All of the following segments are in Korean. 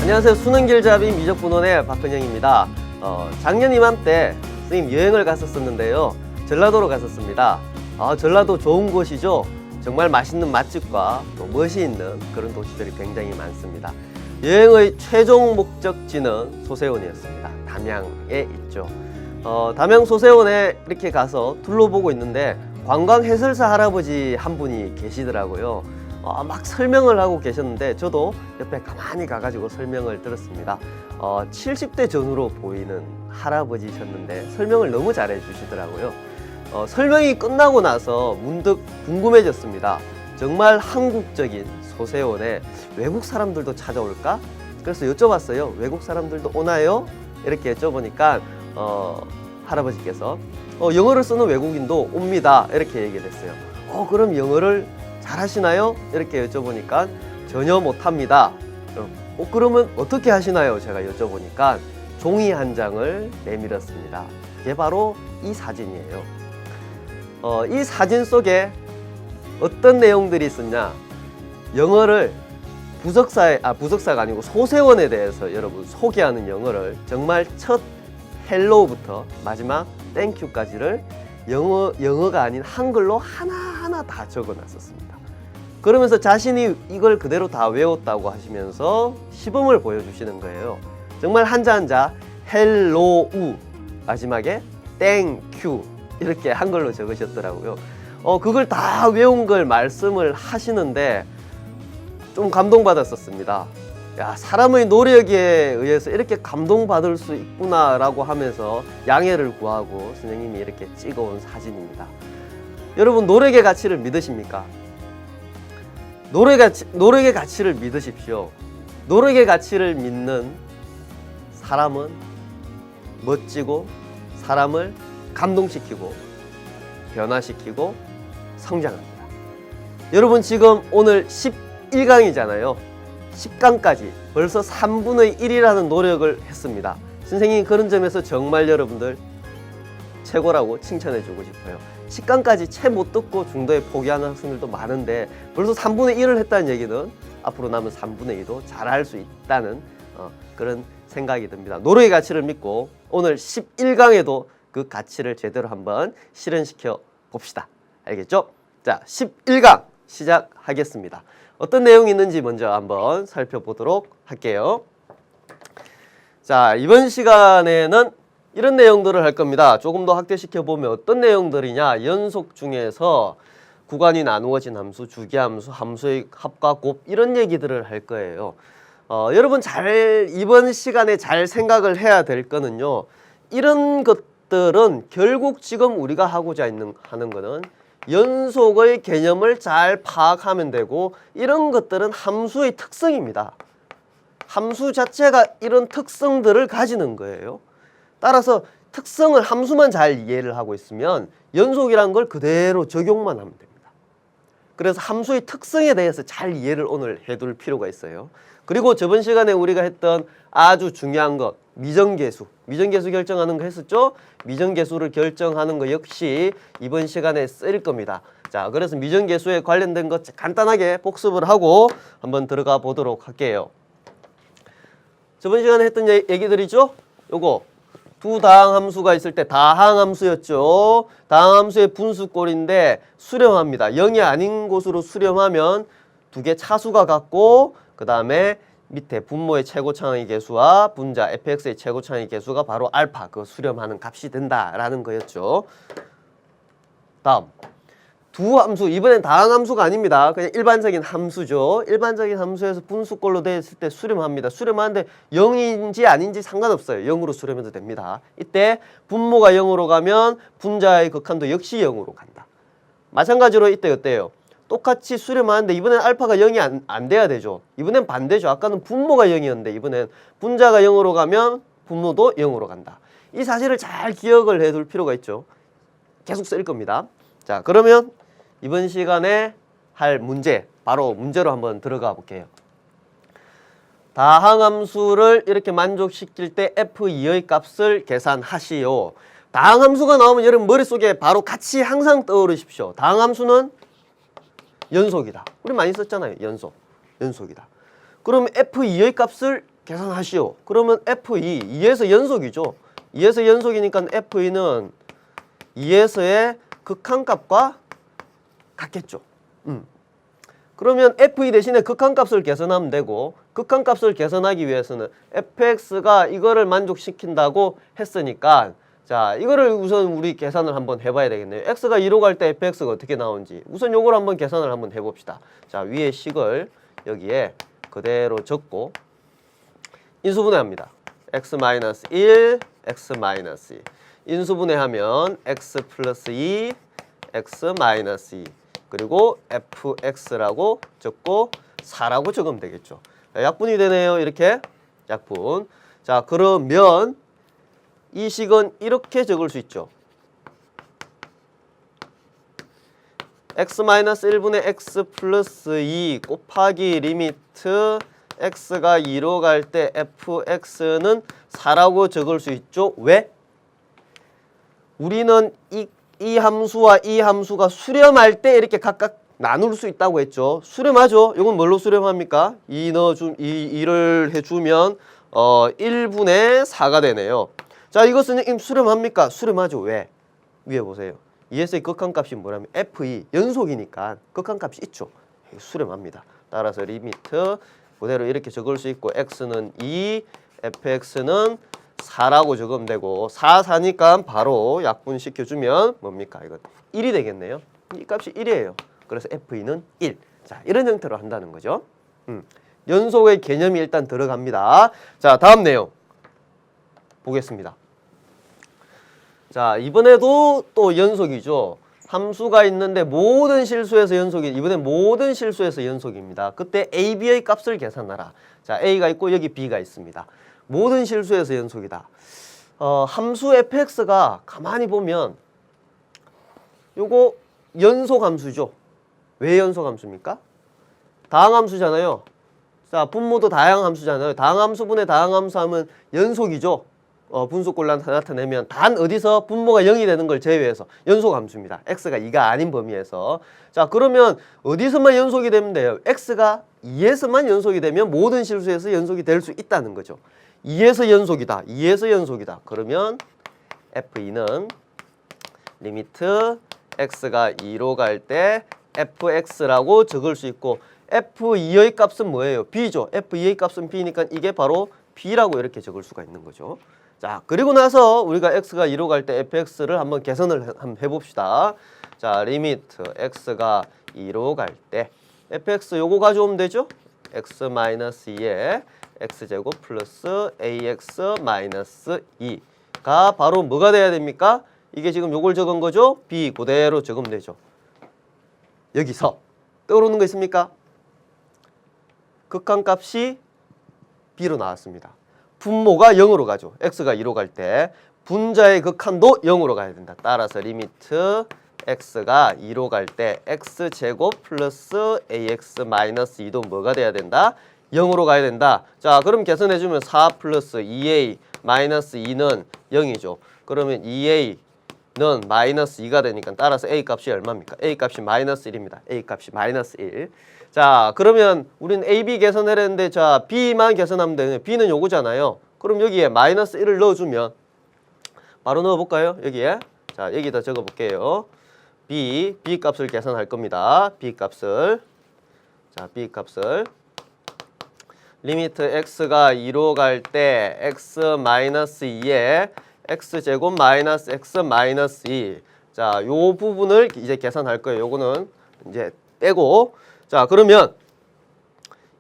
안녕하세요. 수능길잡이 미적분원의 박근영입니다. 작년 이맘때 선생님 여행을 갔었는데요. 전라도로 갔었습니다. 전라도 좋은 곳이죠. 정말 맛있는 맛집과 또 멋이 있는 그런 도시들이 굉장히 많습니다. 여행의 최종 목적지는 소세원이었습니다. 담양에 있죠. 담양 소세원에 이렇게 가서 둘러보고 있는데 관광 해설사 할아버지 한 분이 계시더라고요. 막 설명을 하고 계셨는데 저도 옆에 가만히 가가지고 설명을 들었습니다. 70대 전후로 보이는 할아버지셨는데 설명을 너무 잘해 주시더라고요. 설명이 끝나고 나서 문득 궁금해졌습니다. 정말 한국적인 소세원에 외국 사람들도 찾아올까? 그래서 여쭤봤어요. 외국 사람들도 오나요? 이렇게 여쭤보니까 할아버지께서 영어를 쓰는 외국인도 옵니다. 이렇게 얘기를 했어요. 그럼 영어를 잘하시나요? 이렇게 여쭤보니까 전혀 못합니다. 그러면 어떻게 하시나요? 제가 여쭤보니까 종이 한 장을 내밀었습니다. 이게 바로 이 사진이에요. 이 사진 속에 어떤 내용들이 있었냐? 영어를 부석사가 아니고 소세원에 대해서 여러분 소개하는 영어를 정말 첫 헬로우부터 마지막 땡큐까지를 영어가 아닌 한글로 하나하나 다 적어놨었습니다. 그러면서 자신이 이걸 그대로 다 외웠다고 하시면서 시범을 보여주시는 거예요. 정말 한자 한자 헬로우 마지막에 땡큐 이렇게 한글로 적으셨더라고요. 그걸 다 외운 걸 말씀을 하시는데 좀 감동받았었습니다. 야, 사람의 노력에 의해서 이렇게 감동받을 수 있구나 라고 하면서 양해를 구하고 선생님이 이렇게 찍어온 사진입니다. 여러분, 노력의 가치를 믿으십니까? 노력의 가치를 믿으십시오. 노력의 가치를 믿는 사람은 멋지고 사람을 감동시키고 변화시키고 성장합니다. 여러분, 지금 오늘 11강이잖아요. 10강까지 벌써 3분의 1이라는 노력을 했습니다. 선생님이 그런 점에서 정말 여러분들 최고라고 칭찬해 주고 싶어요. 10강까지 채 못 듣고 중도에 포기하는 학생들도 많은데 벌써 3분의 1을 했다는 얘기는 앞으로 남은 3분의 2도 잘할 수 있다는 그런 생각이 듭니다. 노력의 가치를 믿고 오늘 11강에도 그 가치를 제대로 한번 실현시켜 봅시다. 알겠죠? 자, 11강 시작하겠습니다. 어떤 내용이 있는지 먼저 한번 살펴보도록 할게요. 자, 이번 시간에는 이런 내용들을 할 겁니다. 조금 더 확대시켜 보면 어떤 내용들이냐? 연속 중에서 구간이 나누어진 함수, 주기함수, 함수의 합과 곱 이런 얘기들을 할 거예요. 여러분 이번 시간에 잘 생각을 해야 될 거는요. 이런 것들은 결국 지금 우리가 하고자 하는 거는 연속의 개념을 잘 파악하면 되고 이런 것들은 함수의 특성입니다. 함수 자체가 이런 특성들을 가지는 거예요. 따라서 특성을 함수만 잘 이해를 하고 있으면 연속이란 걸 그대로 적용만 하면 됩니다. 그래서 함수의 특성에 대해서 잘 이해를 오늘 해둘 필요가 있어요. 그리고 저번 시간에 우리가 했던 아주 중요한 것 미정계수 결정하는 거 했었죠? 미정계수를 결정하는 거 역시 이번 시간에 쓰일 겁니다. 자, 그래서 미정계수에 관련된 것 간단하게 복습을 하고 한번 들어가 보도록 할게요. 저번 시간에 했던 얘기들이죠? 요거 두 다항함수가 있을 때 다항함수였죠. 다항함수의 분수꼴인데 수렴합니다. 0이 아닌 곳으로 수렴하면 두 개 차수가 같고 그 다음에 밑에 분모의 최고차항의 계수와 분자 fx의 최고차항의 계수가 바로 알파 그 수렴하는 값이 된다라는 거였죠. 다음 두 함수, 이번엔 다항함수가 아닙니다. 그냥 일반적인 함수죠. 일반적인 함수에서 분수꼴로 되어 있을 때 수렴합니다. 수렴하는데 0인지 아닌지 상관없어요. 0으로 수렴해도 됩니다. 이때 분모가 0으로 가면 분자의 극한도 역시 0으로 간다. 마찬가지로 이때 어때요? 똑같이 수렴하는데 이번엔 알파가 0이 안 돼야 되죠. 이번엔 반대죠. 아까는 분모가 0이었는데 이번엔 분자가 0으로 가면 분모도 0으로 간다. 이 사실을 잘 기억을 해둘 필요가 있죠. 계속 쓸 겁니다. 자, 그러면 이번 시간에 할 문제, 바로 문제로 한번 들어가 볼게요. 다항함수를 이렇게 만족시킬 때 f2의 값을 계산하시오. 다항함수가 나오면 여러분 머릿속에 바로 같이 항상 떠오르십시오. 다항함수는 연속이다. 우리 많이 썼잖아요. 연속이다. 그럼 f2의 값을 계산하시오. 그러면 F2, 2에서 연속이죠. 2에서 연속이니까 F2는 2에서의 극한값과 같겠죠. 그러면 F2 대신에 극한값을 계산하면 되고, 극한값을 계산하기 위해서는 fx가 이거를 만족시킨다고 했으니까, 자, 이거를 우선 우리 계산을 한번 해봐야 되겠네요. x가 2로 갈 때 fx가 어떻게 나오는지 우선 요걸 한번 계산을 한번 해봅시다. 자, 위에 식을 여기에 그대로 적고 인수분해합니다. x-1, x-2. 인수분해하면 x 플러스 2, x-2 그리고 fx라고 적고 4라고 적으면 되겠죠. 약분이 되네요. 이렇게 약분. 자, 그러면 이 식은 이렇게 적을 수 있죠. x-1분의 x 플러스 2 곱하기 리미트 x가 2로 갈 때 fx는 4라고 적을 수 있죠. 왜? 우리는 이 함수와 이 함수가 수렴할 때 이렇게 각각 나눌 수 있다고 했죠. 수렴하죠. 이건 뭘로 수렴합니까? 2를 해주면 1분의 4가 되네요. 자, 이것은 수렴합니까? 수렴하죠. 왜? 위에 보세요. 2에서의 극한값이 뭐냐면 f2 연속이니까 극한값이 있죠. 수렴합니다. 따라서 리미트 그대로 이렇게 적을 수 있고 x는 2, fx는 4라고 적으면 되고 4, 4니까 바로 약분시켜주면 뭡니까? 이건 1이 되겠네요. 이 값이 1이에요. 그래서 f2는 1. 자, 이런 형태로 한다는 거죠. 연속의 개념이 일단 들어갑니다. 자, 다음 내용 보겠습니다. 자, 이번에도 또 연속이죠. 함수가 있는데 모든 실수에서 연속이, 이번엔 모든 실수에서 연속입니다. 그때 a, b의 값을 계산하라. 자, a가 있고 여기 b가 있습니다. 모든 실수에서 연속이다. 함수 fx가 가만히 보면 요거 연속함수죠. 왜 연속함수입니까? 다항함수잖아요. 자, 분모도 다항함수잖아요. 다항함수분의 다항함수 하면 연속이죠. 분수꼴로 나타내면 단 어디서 분모가 0이 되는 걸 제외해서 연속함수입니다. x가 2가 아닌 범위에서. 자, 그러면 어디서만 연속이 되면 돼요? x가 2에서만 연속이 되면 모든 실수에서 연속이 될 수 있다는 거죠. 2에서 연속이다. 2에서 연속이다. 그러면 f2는 리미트 x가 2로 갈 때 fx라고 적을 수 있고 f2의 값은 뭐예요? b죠. f2의 값은 b니까 이게 바로 b라고 이렇게 적을 수가 있는 거죠. 자, 그리고 나서 우리가 x가 2로 갈 때 fx를 한번 계산을 한번 해봅시다. 자, 리미트 x가 2로 갈 때 fx 요거 가져오면 되죠? x-2에 x제곱 플러스 ax-2가 바로 뭐가 돼야 됩니까? 이게 지금 요걸 적은 거죠? b 그대로 적으면 되죠. 여기서 떠오르는 거 있습니까? 극한값이 b로 나왔습니다. 분모가 0으로 가죠. x가 2로 갈 때 분자의 극한도 0으로 가야 된다. 따라서 리미트 x가 2로 갈 때 x제곱 플러스 ax-2도 뭐가 돼야 된다? 0으로 가야 된다. 자, 그럼 계산해주면 4 플러스 2a 마이너스 2는 0이죠. 그러면 2a는 마이너스 2가 되니까 따라서 a 값이 얼마입니까? a 값이 마이너스 1입니다. a 값이 마이너스 1. 자, 그러면 우리는 a, b 계산해야 되는데 자, b만 계산하면 되는 b는 요거잖아요. 그럼 여기에 마이너스 1을 넣어주면 바로 넣어볼까요? 여기에. 자, 여기다 적어볼게요. b 값을 계산할 겁니다. b 값을. 자, b 값을. 리미트 x가 2로 갈 때 x-2에 x제곱 마이너스 x-2. 자, 요 부분을 이제 계산할 거예요. 요거는 이제 빼고. 자, 그러면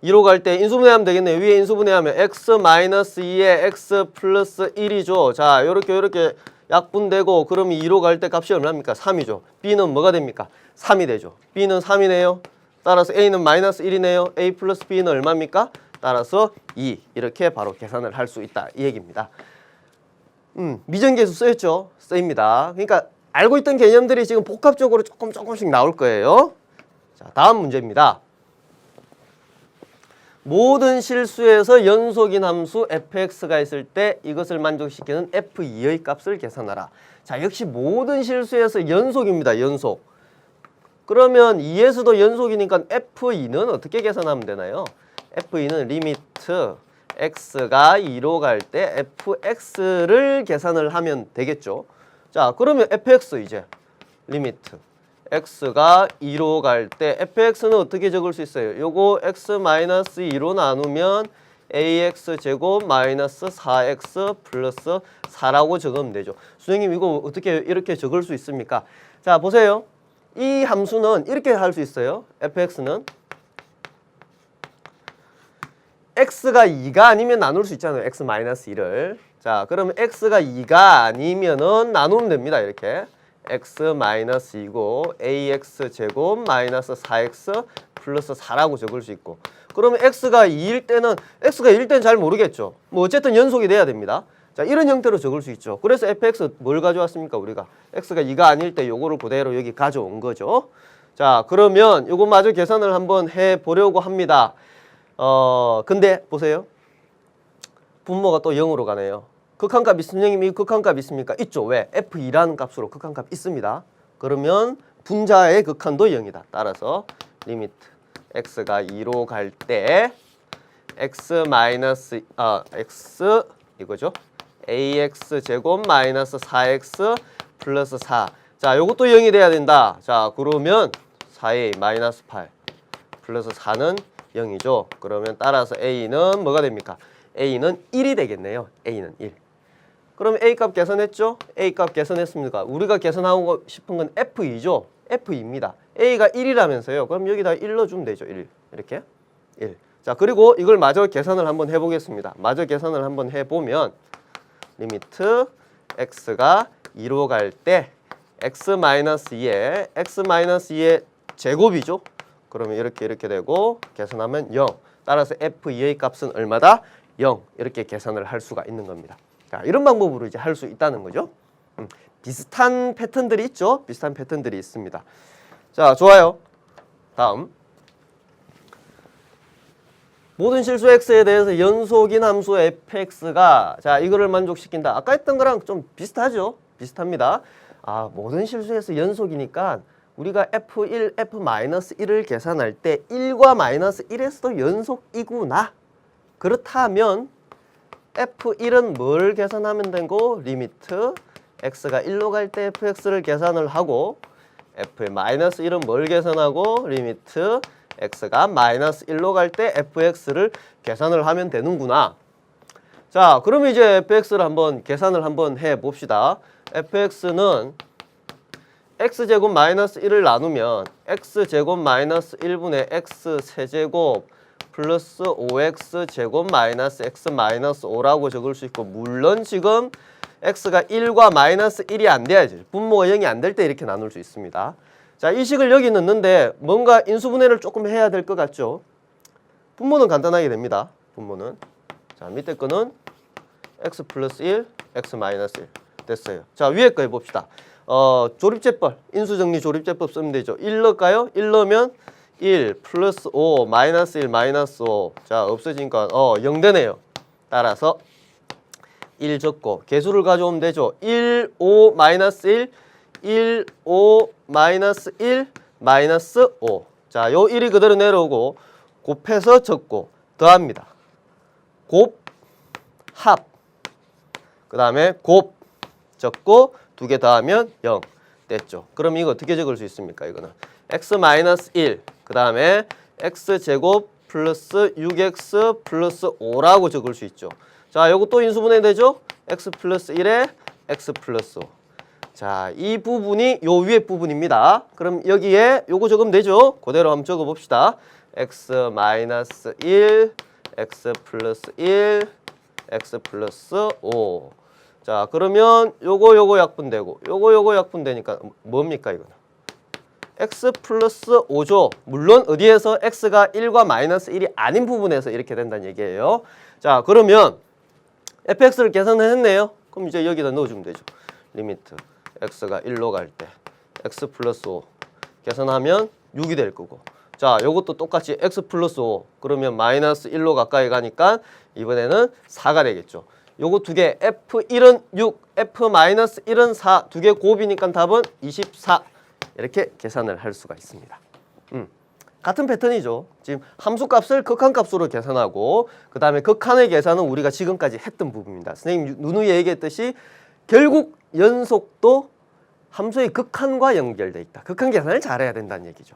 2로 갈 때 인수분해하면 되겠네요. 위에 인수분해하면 x-2에 x 플러스 1이죠. 자, 요렇게 약분되고 그러면 2로 갈 때 값이 얼마입니까? 3이죠. b는 뭐가 됩니까? 3이 되죠. b는 3이네요. 따라서 a는 마이너스 1이네요. a 플러스 b는 얼마입니까? 따라서 2. 이렇게 바로 계산을 할 수 있다. 이 얘기입니다. 미정계수 쓰였죠? 쓰입니다. 그러니까 알고 있던 개념들이 지금 복합적으로 조금씩 나올 거예요. 자, 다음 문제입니다. 모든 실수에서 연속인 함수 fx가 있을 때 이것을 만족시키는 f2의 값을 계산하라. 자, 역시 모든 실수에서 연속입니다. 연속. 그러면 2에서도 연속이니까 f2는 어떻게 계산하면 되나요? f2는 리미트 x가 2로 갈 때 fx를 계산을 하면 되겠죠. 자, 그러면 fx 이제 리미트 x가 2로 갈 때 fx는 어떻게 적을 수 있어요? 요거 x-2로 나누면 ax 제곱 마이너스 4x 플러스 4라고 적으면 되죠. 선생님 이거 어떻게 이렇게 적을 수 있습니까? 자, 보세요. 이 함수는 이렇게 할 수 있어요. fx는 x가 2가 아니면 나눌 수 있잖아요. x-2를. 자, 그러면 x가 2가 아니면은 나누면 됩니다. 이렇게. x-2고 ax 제곱 마이너스 4x 플러스 4라고 적을 수 있고, 그러면 x가 2일 때는 잘 모르겠죠. 뭐 어쨌든 연속이 돼야 됩니다. 자, 이런 형태로 적을 수 있죠. 그래서 fx 뭘 가져왔습니까? 우리가 x가 2가 아닐 때 요거를 그대로 여기 가져온 거죠. 자, 그러면 요거 마저 계산을 한번 해 보려고 합니다. 근데 보세요. 분모가 또 0으로 가네요. 극한값 선생님 이 극한값 있습니까? 있죠. 왜? f2라는 값으로 극한값 있습니다. 그러면 분자의 극한도 0이다. 따라서 리미트 x가 2로 갈 때 x 이거죠. ax 제곱 마이너스 4x 플러스 4. 자, 요것도 0이 돼야 된다. 자, 그러면 4a 마이너스 8 플러스 4는 0이죠. 그러면 따라서 a는 뭐가 됩니까? a는 1이 되겠네요. a는 1. 그럼 a 값 계산했죠? a 값 계산했습니까? 우리가 계산하고 싶은 건 f2죠. f2입니다. a가 1이라면서요. 그럼 여기다 1 넣어주면 되죠. 1. 이렇게 1. 자, 그리고 이걸 마저 계산을 한번 해보겠습니다. 마저 계산을 한번 해보면 리미트 x가 2로 갈 때 x-2의 제곱이죠. 그러면 이렇게 되고 계산하면 0. 따라서 f2의 값은 얼마다? 0. 이렇게 계산을 할 수가 있는 겁니다. 자, 이런 방법으로 이제 할 수 있다는 거죠. 비슷한 패턴들이 있죠. 비슷한 패턴들이 있습니다. 자, 좋아요. 다음. 모든 실수 x에 대해서 연속인 함수 fx가 자, 이거를 만족시킨다. 아까 했던 거랑 좀 비슷하죠. 비슷합니다. 아, 모든 실수에서 연속이니까 우리가 f1, f-1을 계산할 때 1과 마이너스 1에서도 연속이구나. 그렇다면 f1은 뭘 계산하면 되고 리미트 x가 1로 갈 때 fx를 계산을 하고 f-1은 뭘 계산하고 리미트 x가 마이너스 1로 갈 때 fx를 계산을 하면 되는구나. 자, 그러면 이제 fx를 한번 계산을 한번 해 봅시다. fx는 x제곱 마이너스 1을 나누면 x제곱 마이너스 1분의 x 세제곱 플러스 5x 제곱 마이너스 x 마이너스 5라고 적을 수 있고, 물론 지금 x가 1과 마이너스 1이 안 돼야지. 분모가 0이 안 될 때 이렇게 나눌 수 있습니다. 자, 이 식을 여기 넣는데 뭔가 인수분해를 조금 해야 될 것 같죠? 분모는 간단하게 됩니다. 분모는. 자, 밑에 거는 x 플러스 1, x 마이너스 1 됐어요. 자, 위에 거 해봅시다. 조립제법, 인수정리 조립제법 쓰면 되죠. 1 넣을까요? 1 넣으면 1 플러스 5 마이너스 1 마이너스 5. 자, 없어지니까 0 되네요. 따라서 1 적고 개수를 가져오면 되죠. 1, 5, 마이너스 1, 1, 5, 마이너스 1, 마이너스 5. 자, 요 1이 그대로 내려오고 곱해서 적고 더합니다. 곱, 합. 그 다음에 곱, 적고 두 개 더하면 0 됐죠. 그럼 이거 어떻게 적을 수 있습니까? 이거는 x-1 그 다음에 x제곱 플러스 6x 플러스 5라고 적을 수 있죠. 자, 요거 또 인수분해 되죠? x 플러스 1에 x 플러스 5. 자, 이 부분이 요 위에 부분입니다. 그럼 여기에 요거 적으면 되죠? 그대로 한번 적어 봅시다. x-1, x 플러스 1, x 플러스 5. 자, 그러면 요거 약분되고 요거 약분되니까 뭡니까 이거는? x 플러스 5죠. 물론 어디에서 x가 1과 마이너스 1이 아닌 부분에서 이렇게 된다는 얘기예요. 자, 그러면 fx를 계산을 했네요. 그럼 이제 여기다 넣어주면 되죠. 리미트 x가 1로 갈 때 x 플러스 5 계산하면 6이 될 거고, 자, 요것도 똑같이 x 플러스 5 그러면 마이너스 1로 가까이 가니까 이번에는 4가 되겠죠. 요거 두 개 f1은 6, f-1은 4 두 개 곱이니까 답은 24 이렇게 계산을 할 수가 있습니다. 같은 패턴이죠. 지금 함수값을 극한값으로 계산하고 그 다음에 극한의 계산은 우리가 지금까지 했던 부분입니다. 선생님 누누이 얘기했듯이 결국 연속도 함수의 극한과 연결돼 있다. 극한 계산을 잘해야 된다는 얘기죠.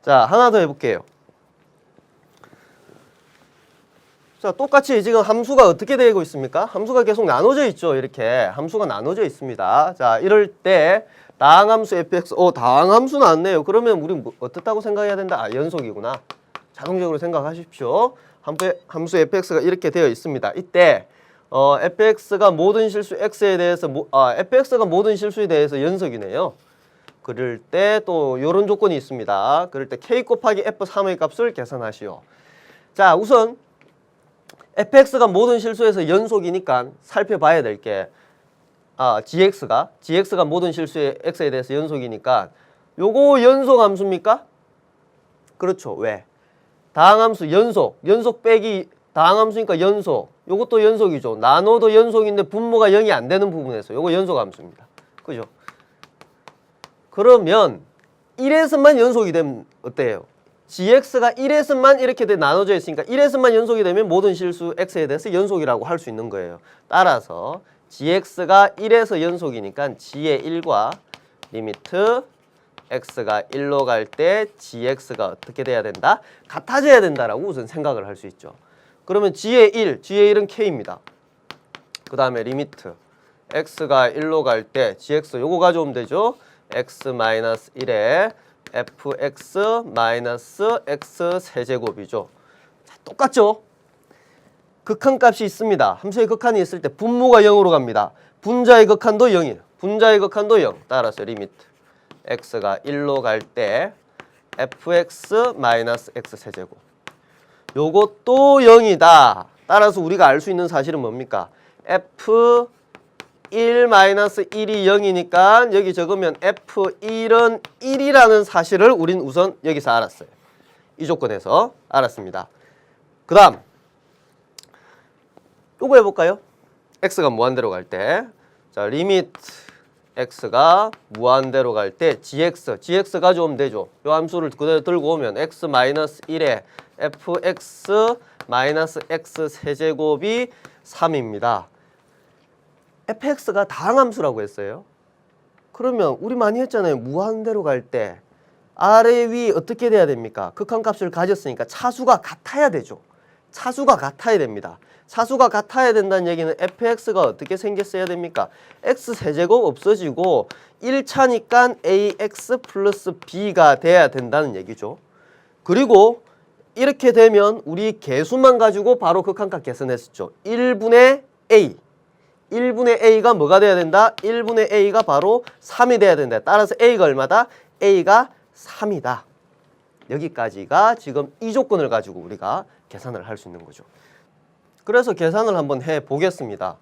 자, 하나 더 해볼게요. 자, 똑같이 지금 함수가 어떻게 되고 있습니까? 함수가 계속 나눠져 있죠. 이렇게 함수가 나눠져 있습니다. 자, 이럴 때 다항함수 fx, 다항함수 나왔네요. 그러면 우리 어떻다고 생각해야 된다? 아, 연속이구나. 자동적으로 생각하십시오. 함수 fx가 이렇게 되어 있습니다. 이때 fx가 모든 실수 x에 대해서 fx가 모든 실수에 대해서 연속이네요. 그럴 때 또 이런 조건이 있습니다. 그럴 때 k 곱하기 f3의 값을 계산하시오. 자, 우선 fx가 모든 실수에서 연속이니까 살펴봐야 될 게 gx가 모든 실수의 x에 대해서 연속이니까 요거 연속 함수입니까? 그렇죠. 왜? 다항함수 연속 빼기 다항함수니까 연속. 요것도 연속이죠. 나눠도 연속인데 분모가 0이 안 되는 부분에서 요거 연속 함수입니다. 그죠? 그러면 1에서만 연속이 되면 어때요? gx가 1에서만 이렇게 나눠져 있으니까 1에서만 연속이 되면 모든 실수 x에 대해서 연속이라고 할 수 있는 거예요. 따라서 gx가 1에서 연속이니까 g의 1과 리미트 x가 1로 갈 때 gx가 어떻게 돼야 된다? 같아져야 된다라고 우선 생각을 할 수 있죠. 그러면 g의 1은 k입니다. 그 다음에 리미트 x가 1로 갈 때 gx 요거 가져오면 되죠. x-1에 fx-x 세제곱이죠. 자, 똑같죠? 극한값이 있습니다. 함수의 극한이 있을 때 분모가 0으로 갑니다. 분자의 극한도 0이에요. 분자의 극한도 0. 따라서 리미트 x가 1로 갈 때 fx-x 세제곱. 요것도 0이다. 따라서 우리가 알 수 있는 사실은 뭡니까? f1-1이 0이니까 여기 적으면 f1은 1이라는 사실을 우린 우선 여기서 알았어요. 이 조건에서 알았습니다. 그 다음 요거 해볼까요? x가 무한대로 갈 때 자, 리미트 x가 무한대로 갈 때 gx 가져오면 되죠. 요 함수를 그대로 들고 오면 x-1에 fx-x 세제곱이 3입니다. fx가 다항함수라고 했어요. 그러면 우리 많이 했잖아요. 무한대로 갈 때 아래 위 어떻게 돼야 됩니까? 극한값을 가졌으니까 차수가 같아야 되죠. 차수가 같아야 됩니다. 차수가 같아야 된다는 얘기는 fx가 어떻게 생겼어야 됩니까? x세제곱 없어지고 1차니까 ax 플러스 b가 돼야 된다는 얘기죠. 그리고 이렇게 되면 우리 개수만 가지고 바로 극한값 계산했었죠. 1분의 a. 1분의 a가 뭐가 돼야 된다? 1분의 a가 바로 3이 돼야 된다. 따라서 a가 얼마다? a가 3이다. 여기까지가 지금 이 조건을 가지고 우리가 계산을 할 수 있는 거죠. 그래서 계산을 한번 해 보겠습니다.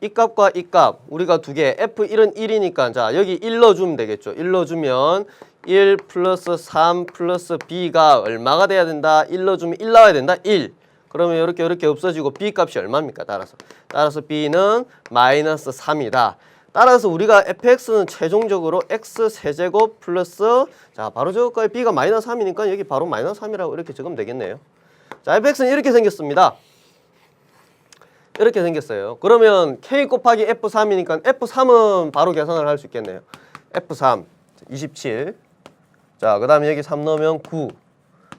이 값과 이 값 우리가 두 개 f1은 1이니까 자 여기 1 넣어주면 되겠죠. 1 넣어주면 1 플러스 3 플러스 b가 얼마가 돼야 된다? 1 넣어주면 1 나와야 된다. 1. 그러면 이렇게 없어지고 b 값이 얼마입니까? 따라서 b는 마이너스 3이다. 따라서 우리가 fx는 최종적으로 x 세제곱 플러스 자 바로 저거까지 b가 마이너스 3이니까 여기 바로 마이너스 3이라고 이렇게 적으면 되겠네요. 자 fx는 이렇게 생겼습니다. 이렇게 생겼어요. 그러면 k 곱하기 f3이니까 f3은 바로 계산을 할 수 있겠네요. f3 27. 자 그 다음에 여기 3 넣으면 9.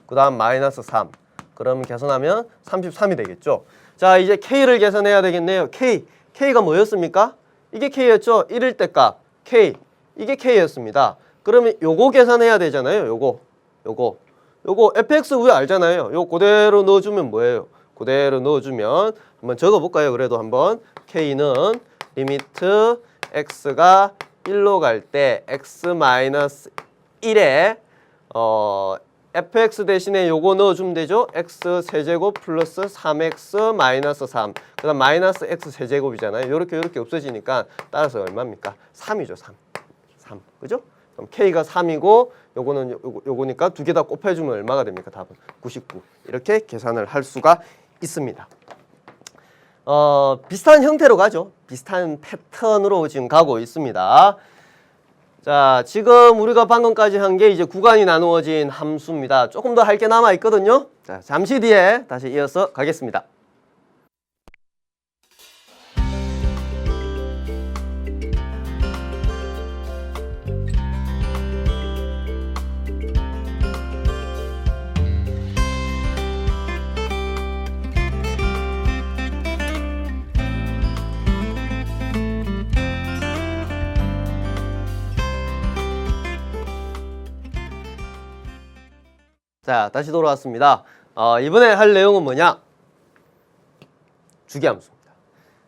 그 다음 마이너스 3. 그러면 계산하면 33이 되겠죠. 자 이제 k를 계산해야 되겠네요. k가 뭐였습니까? 이게 k였죠. 1일 때 값 k. 이게 k였습니다. 그러면 요거 계산해야 되잖아요. 요거 fx 우리 알잖아요. 요 그대로 넣어주면 뭐예요? 그대로 넣어주면 한번 적어볼까요? 그래도 한번 k는 리미트 x가 1로 갈 때 x-1에 fx 대신에 요거 넣어주면 되죠? x 세제곱 플러스 3x 마이너스 3. 그 다음 마이너스 x 세제곱이잖아요. 요렇게 없어지니까 따라서 얼마입니까? 3이죠. 3. 그죠? 그럼 k가 3이고 요거는 요거니까 두 개 다 곱해주면 얼마가 됩니까? 답은 99. 이렇게 계산을 할 수가 있습니다. 비슷한 형태로 가죠. 비슷한 패턴으로 지금 가고 있습니다. 자, 지금 우리가 방금까지 한 게 이제 구간이 나누어진 함수입니다. 조금 더 할 게 남아 있거든요. 자, 잠시 뒤에 다시 이어서 가겠습니다. 자, 다시 돌아왔습니다. 이번에 할 내용은 뭐냐? 주기함수입니다.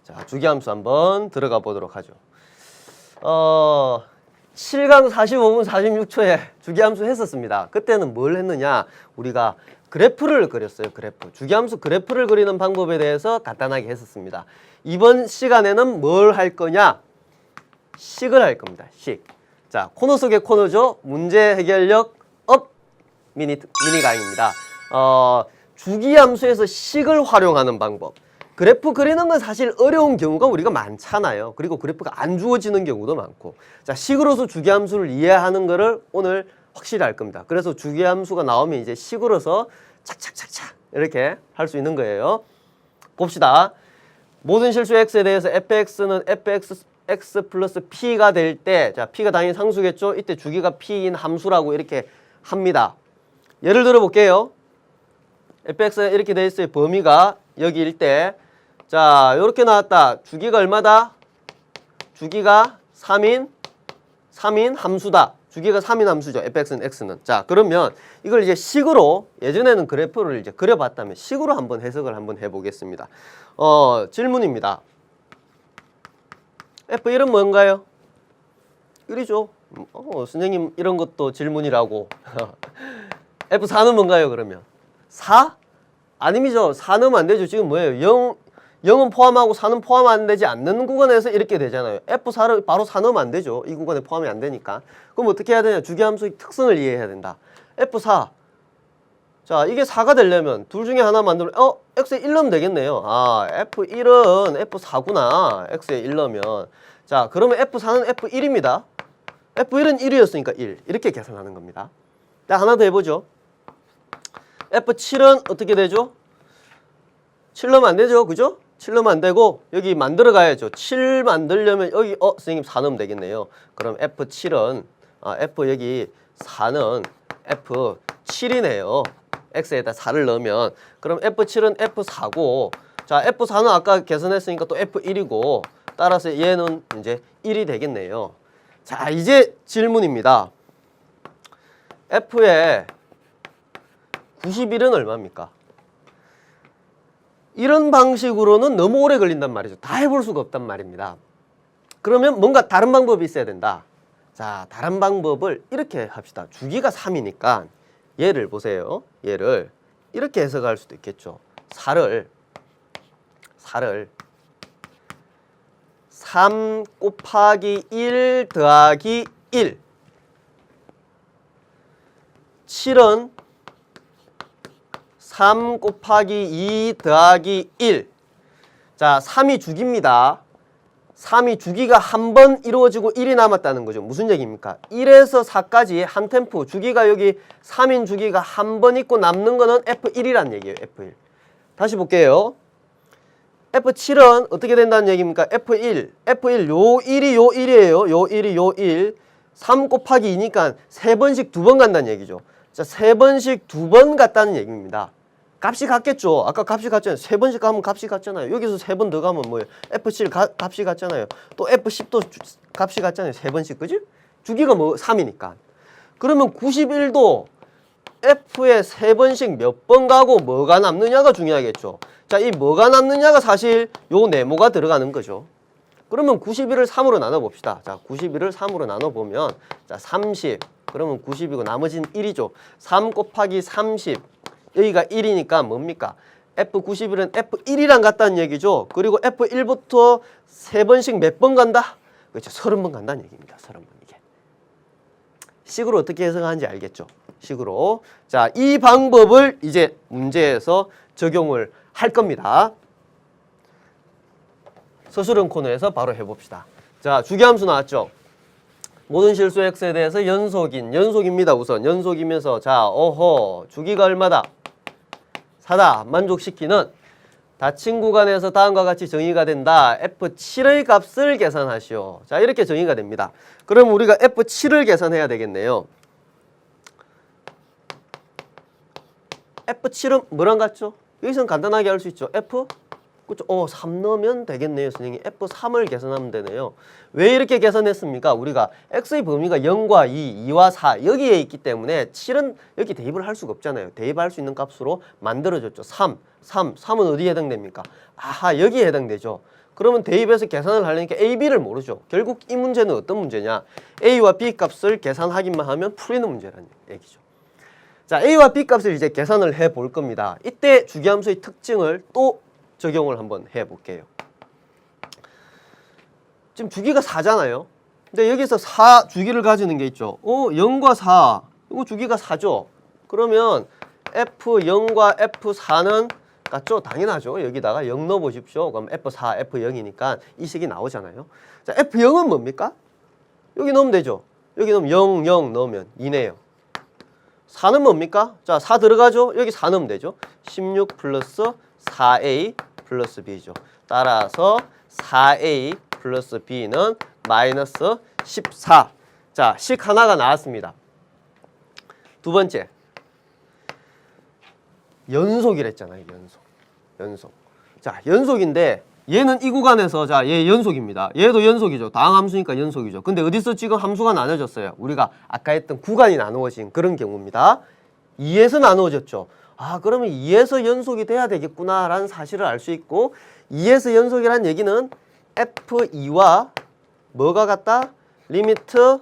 자, 주기함수 한번 들어가 보도록 하죠. 7강 45분 46초에 주기함수 했었습니다. 그때는 뭘 했느냐? 우리가 그래프를 그렸어요. 그래프. 주기함수 그래프를 그리는 방법에 대해서 간단하게 했었습니다. 이번 시간에는 뭘 할 거냐? 식을 할 겁니다. 식. 자, 코너 속의 코너죠. 문제 해결력 업 미니 강의입니다. 주기함수에서 식을 활용하는 방법. 그래프 그리는 건 사실 어려운 경우가 우리가 많잖아요. 그리고 그래프가 안 주어지는 경우도 많고. 자, 식으로서 주기함수를 이해하는 거를 오늘 확실히 할 겁니다. 그래서 주기함수가 나오면 이제 식으로서 착착착착 이렇게 할 수 있는 거예요. 봅시다. 모든 실수 x에 대해서 fx는 fx 플러스 p가 될 때, 자, p가 당연히 상수겠죠. 이때 주기가 p인 함수라고 이렇게 합니다. 예를 들어 볼게요. fx가 이렇게 돼 있어요. 범위가 여기일 때, 자, 이렇게 나왔다. 주기가 얼마다? 주기가 3인 함수다. 주기가 3인 함수죠. fx는 x는. 자, 그러면 이걸 이제 식으로, 예전에는 그래프를 이제 그려봤다면 식으로 한번 해석을 한번 해보겠습니다. 질문입니다. f1은 뭔가요? 1이죠. 선생님 이런 것도 질문이라고. F4는 뭔가요, 그러면? 4? 아님이죠. 4 넣으면 안 되죠. 지금 뭐예요? 0은 포함하고 4는 포함 안 되지 않는 구간에서 이렇게 되잖아요. F4를 바로 4 넣으면 안 되죠. 이 구간에 포함이 안 되니까. 그럼 어떻게 해야 되냐? 주기함수의 특성을 이해해야 된다. F4. 자, 이게 4가 되려면 둘 중에 하나 만들면 X에 1 넣으면 되겠네요. 아, F1은 F4구나. X에 1 넣으면. 자, 그러면 F4는 F1입니다. F1은 1이었으니까 1. 이렇게 계산하는 겁니다. 자, 하나 더 해보죠. F7은 어떻게 되죠? 7 넣으면 안 되죠. 그죠? 7 넣으면 안 되고 여기 만들어 가야죠. 7 만들려면 여기 선생님 4 넣으면 되겠네요. 그럼 F7은 F 여기 4는 F7이네요. X에다 4를 넣으면 그럼 F7은 F4고, 자, F4는 아까 계산했으니까 또 F1이고, 따라서 얘는 이제 1이 되겠네요. 자, 이제 질문입니다. F의 91은 얼마입니까? 이런 방식으로는 너무 오래 걸린단 말이죠. 다 해볼 수가 없단 말입니다. 그러면 뭔가 다른 방법이 있어야 된다. 자, 다른 방법을 이렇게 합시다. 주기가 3이니까 얘를 보세요. 얘를 이렇게 해석할 수도 있겠죠. 4를 3 곱하기 1 더하기 1. 7은 3 곱하기 2 더하기 1. 자, 3이 주기입니다. 3이 주기가 한 번 이루어지고 1이 남았다는 거죠. 무슨 얘기입니까? 1에서 4까지 한 템포, 주기가 여기 3인 주기가 한 번 있고 남는 거는 F1이라는 얘기예요. F1. 다시 볼게요. F7은 어떻게 된다는 얘기입니까? F1, 요 1이 요 1이에요. 요 1이 요 1. 3 곱하기 2니까 3번씩 2번 간다는 얘기죠. 자, 3번씩 2번 갔다는 얘기입니다. 값이 같겠죠. 아까 값이 같잖아요. 3번씩 가면 값이 같잖아요. 여기서 3번 더 가면 뭐예요? F7 값이 같잖아요. 또 F10도 값이 같잖아요. 3번씩, 그지? 주기가 뭐 3이니까. 그러면 91도 F에 3번씩 몇 번 가고 뭐가 남느냐가 중요하겠죠. 자, 이 뭐가 남느냐가 사실 요 네모가 들어가는 거죠. 그러면 91을 3으로 나눠봅시다. 자, 91을 3으로 나눠보면, 자, 30. 그러면 90이고 나머지는 1이죠. 3 곱하기 30. 여기가 1이니까 뭡니까? F91은 F1이랑 같다는 얘기죠. 그리고 F1부터 3번씩 몇 번 간다? 그렇죠. 30번 간다는 얘기입니다. 30번 이게. 식으로 어떻게 해석하는지 알겠죠? 식으로. 자, 이 방법을 이제 문제에서 적용을 할 겁니다. 서술형 코너에서 바로 해봅시다. 자, 주기함수 나왔죠? 모든 실수 x에 대해서 연속입니다. 우선 연속이면서 자, 주기가 얼마다? 4다. 만족시키는 닫힌 구간에서 다음과 같이 정의가 된다. F7의 값을 계산하시오. 자, 이렇게 정의가 됩니다. 그럼 우리가 F7을 계산해야 되겠네요. F7은 뭐랑 같죠? 여기서는 간단하게 할 수 있죠. F? 그렇죠. 3 넣으면 되겠네요. 선생님. F3을 계산하면 되네요. 왜 이렇게 계산했습니까? 우리가 x의 범위가 0과 2, 2와 4 여기에 있기 때문에 7은 여기 대입을 할 수가 없잖아요. 대입할 수 있는 값으로 만들어줬죠. 3은 어디에 해당됩니까? 아하, 여기에 해당되죠. 그러면 대입해서 계산을 하려니까 A, B를 모르죠. 결국 이 문제는 어떤 문제냐? A와 B 값을 계산하기만 하면 풀리는 문제라는 얘기죠. 자, A와 B 값을 이제 계산을 해 볼 겁니다. 이때 주기함수의 특징을 또 적용을 한번 해 볼게요. 지금 주기가 4잖아요. 근데 여기서 4 주기를 가지는 게 있죠. 0과 4. 이거 주기가 4죠. 그러면 F0과 F4는 같죠? 당연하죠. 여기다가 0 넣어 보십시오. 그럼 F4, F0이니까 이 식이 나오잖아요. 자, F0은 뭡니까? 여기 넣으면 되죠. 여기 넣으면 0, 0 넣으면 2네요. 4는 뭡니까? 자, 4 들어가죠? 여기 4 넣으면 되죠. 16 플러스 4A 플러스 B죠. 따라서 4A 플러스 B는 마이너스 14. 자, 식 하나가 나왔습니다. 두 번째. 연속이랬잖아요. 연속. 자, 연속인데 얘는 이 구간에서 자, 얘 연속입니다. 얘도 연속이죠. 다항 함수니까 연속이죠. 근데 어디서 지금 함수가 나눠졌어요? 우리가 아까 했던 구간이 나누어진 그런 경우입니다. 2에서 나누어졌죠. 아, 그러면 2에서 연속이 돼야 되겠구나라는 사실을 알 수 있고 2에서 연속이라는 얘기는 F2와 뭐가 같다? 리미트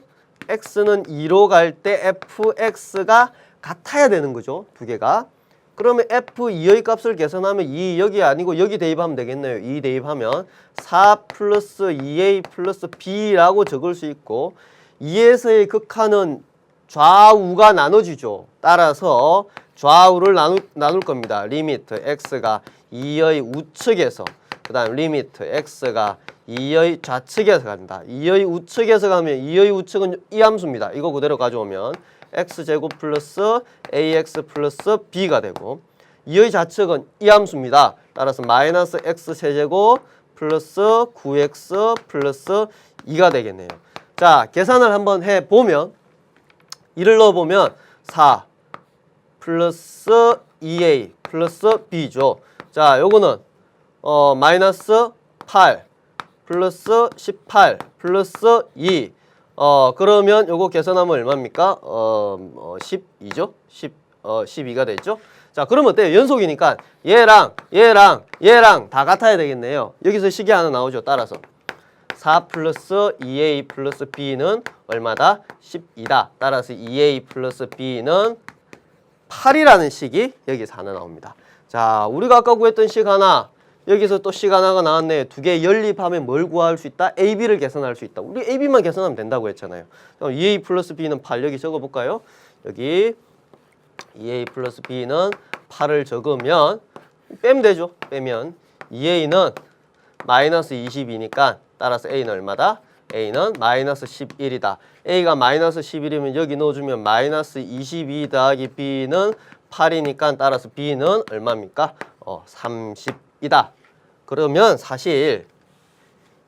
x는 2로 갈 때 fx가 같아야 되는 거죠. 두 개가. 그러면 F2의 값을 계산하면 2 여기 아니고 여기 대입하면 되겠네요. 2 대입하면 4 플러스 2A 플러스 B라고 적을 수 있고 2에서의 극한은 좌우가 나눠지죠. 따라서 좌우를 나눌 겁니다. 리미트 x가 2의 우측에서 그 다음 리미트 x가 2의 좌측에서 간다. 2의 우측에서 가면 2의 우측은 이 함수입니다. 이거 그대로 가져오면 x제곱 플러스 ax 플러스 b가 되고 2의 좌측은 이 함수입니다. 따라서 마이너스 x세제곱 플러스 9x 플러스 2가 되겠네요. 자, 계산을 한번 해보면 2를 넣어보면 4 플러스 2a 플러스 b죠. 자, 요거는 마이너스 8 플러스 18 플러스 2 그러면 요거 계산하면 얼마입니까? 12죠? 12가 되죠? 자, 그러면 어때요? 연속이니까 얘랑 다 같아야 되겠네요. 여기서 식이 하나 나오죠. 따라서 4 플러스 2a 플러스 b는 얼마다? 12다. 따라서 2a 플러스 b는 8이라는 식이 여기서 하나 나옵니다. 자, 우리가 아까 구했던 식 하나, 여기서 또 식 하나가 나왔네요. 두 개 연립하면 뭘 구할 수 있다? AB를 계산할 수 있다. 우리 AB만 계산하면 된다고 했잖아요. 그럼 2A 플러스 B는 8 여기 적어볼까요? 여기 2A 플러스 B는 8을 적으면 빼면 되죠. 빼면 2A는 마이너스 22니까 따라서 A는 얼마다? A는 마이너스 11이다. A가 마이너스 11이면 여기 넣어주면 마이너스 22 더하기 B는 8이니까 따라서 B는 얼마입니까? 30이다. 그러면 사실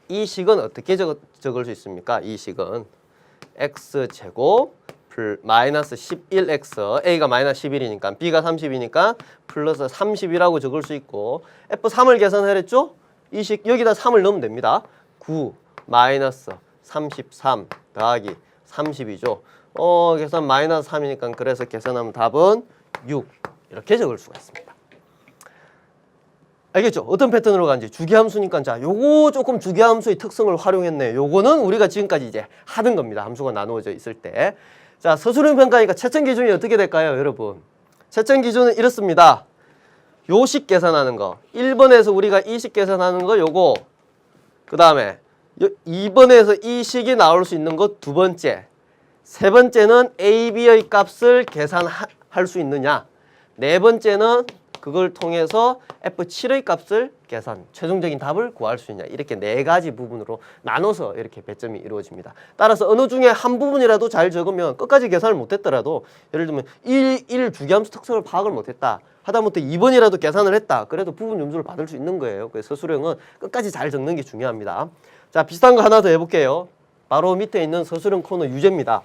이 식은 어떻게 적을 수 있습니까? 이 식은 x제곱 마이너스 11x A가 마이너스 11이니까 B가 30이니까 플러스 30이라고 적을 수 있고 F3을 계산하랬죠? 이 식 여기다 3을 넣으면 됩니다. 9 마이너스 33 더하기 30이죠. 계산 마이너스 3이니까 그래서 계산하면 답은 6 이렇게 적을 수가 있습니다. 알겠죠? 어떤 패턴으로 가는지. 주기함수니까 자, 요거 조금 주기함수의 특성을 활용했네. 요거는 우리가 지금까지 이제 하던 겁니다. 함수가 나누어져 있을 때. 자, 서술형 평가니까 채점 기준이 어떻게 될까요, 여러분? 채점 기준은 이렇습니다. 요 식 계산하는 거. 1번에서 우리가 이 식 계산하는 거 요거. 그 다음에 2번에서 이 식이 나올 수 있는 거 두 번째. 세 번째는 A, B의 값을 계산할 수 있느냐. 네 번째는 그걸 통해서 F7의 값을 계산, 최종적인 답을 구할 수 있냐. 이렇게 네 가지 부분으로 나눠서 이렇게 배점이 이루어집니다. 따라서 어느 중에 한 부분이라도 잘 적으면 끝까지 계산을 못했더라도 예를 들면 1 주기함수 특성을 파악을 못했다. 하다못해 2번이라도 계산을 했다. 그래도 부분 점수를 받을 수 있는 거예요. 그래서 서술형은 끝까지 잘 적는 게 중요합니다. 자, 비슷한 거 하나 더 해볼게요. 바로 밑에 있는 서술형 코너 유제입니다.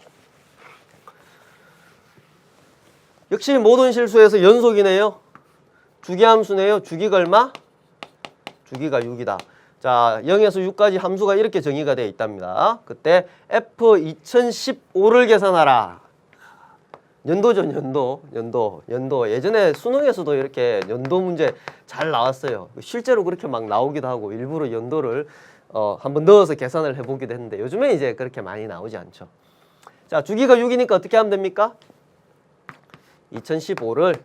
역시 모든 실수에서 연속이네요. 주기함수네요. 주기가 얼마? 주기가 6이다. 자, 0에서 6까지 함수가 이렇게 정의가 되어 있답니다. 그때 F2015를 계산하라. 연도죠, 연도. 예전에 수능에서도 이렇게 연도 문제 잘 나왔어요. 실제로 그렇게 막 나오기도 하고 일부러 연도를 한번 넣어서 계산을 해보기도 했는데 요즘에 이제 그렇게 많이 나오지 않죠. 자, 주기가 6이니까 어떻게 하면 됩니까? 2015를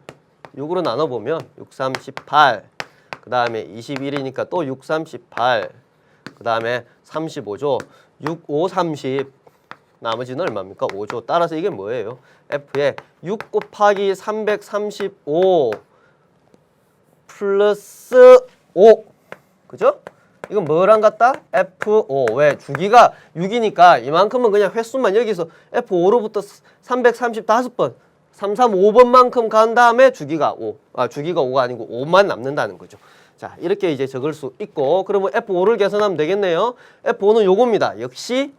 6으로 나눠보면 6, 3, 18, 그 다음에 21이니까 또 6, 3, 18, 그 다음에 35죠. 6, 5, 30, 나머지는 얼마입니까? 5죠. 따라서 이게 뭐예요? F에 6 곱하기 335 플러스 5, 그죠? 이건 뭐랑 같다? F5. 왜? 주기가 6이니까 이만큼은 그냥 횟수만 여기서 F5로부터 335번 335번만큼 간 다음에 주기가 5. 주기가 5가 아니고 5만 남는다는 거죠. 자, 이렇게 이제 적을 수 있고, 그러면 F5를 계산하면 되겠네요. F5는 요겁니다. 역시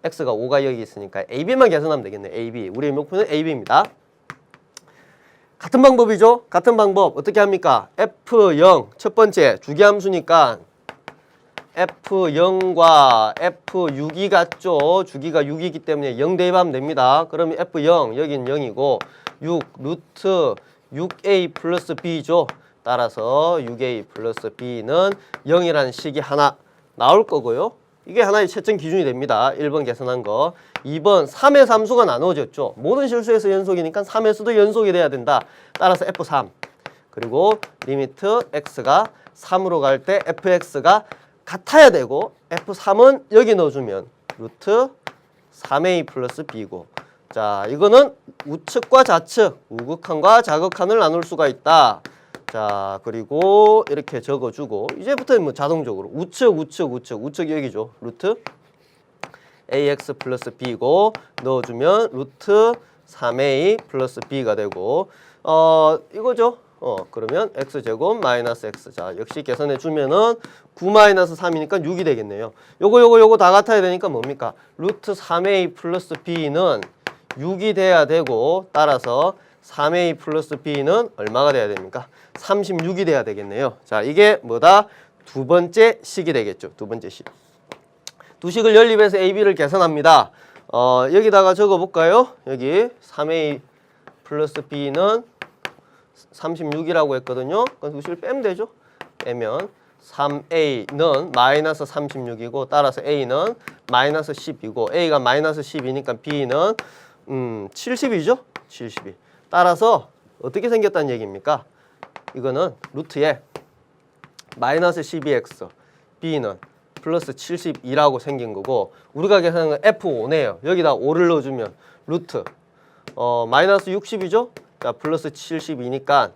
X가 5가 여기 있으니까 AB만 계산하면 되겠네. AB. 우리의 목표는 AB입니다. 같은 방법이죠. 같은 방법. 어떻게 합니까? F0 첫 번째 주기함수니까 F0과 F6이 같죠. 주기가 6이기 때문에 0 대입하면 됩니다. 그러면 F0 여긴 0이고 6 루트 6A 플러스 B죠. 따라서 6A 플러스 B는 0이라는 식이 하나 나올 거고요. 이게 하나의 채점 기준이 됩니다. 1번 계산한 거. 2번 3의 함수가 나누어졌죠. 모든 실수에서 연속이니까 3에서도 연속이 돼야 된다. 따라서 F3. 그리고 리미트 X가 3으로 갈 때 FX가 같아야 되고 F3은 여기 넣어주면 루트 3A 플러스 B고, 자, 이거는 우측과 좌측, 우극한과 자극한을 나눌 수가 있다. 자, 그리고 이렇게 적어주고 이제부터는 뭐 자동적으로 우측 여기죠. 루트 AX 플러스 B고 넣어주면 루트 3A 플러스 B가 되고 이거죠. 그러면 X제곱 마이너스 X. 자, 역시 계산해 주면은 9 마이너스 3이니까 6이 되겠네요. 요거 다 같아야 되니까 뭡니까? 루트 3A 플러스 B는 6이 돼야 되고, 따라서 3A 플러스 B는 얼마가 돼야 됩니까? 36이 돼야 되겠네요. 자, 이게 뭐다? 두 번째 식이 되겠죠. 두 번째 식. 두 식을 연립해서 AB를 계산합니다. 여기다가 적어볼까요? 여기 3A 플러스 B는 36이라고 했거든요. 그럼 두 식을 빼면 되죠. 빼면 3A는 마이너스 36이고, 따라서 A는 마이너스 10이고, A가 마이너스 10이니까 B는 70이죠. 72. 따라서 어떻게 생겼다는 얘기입니까? 이거는 루트에 마이너스 12x, B는 플러스 72라고 생긴 거고, 우리가 계산한 건 F5네요. 여기다 5를 넣어주면 루트 마이너스 60이죠? 자, 플러스 72니까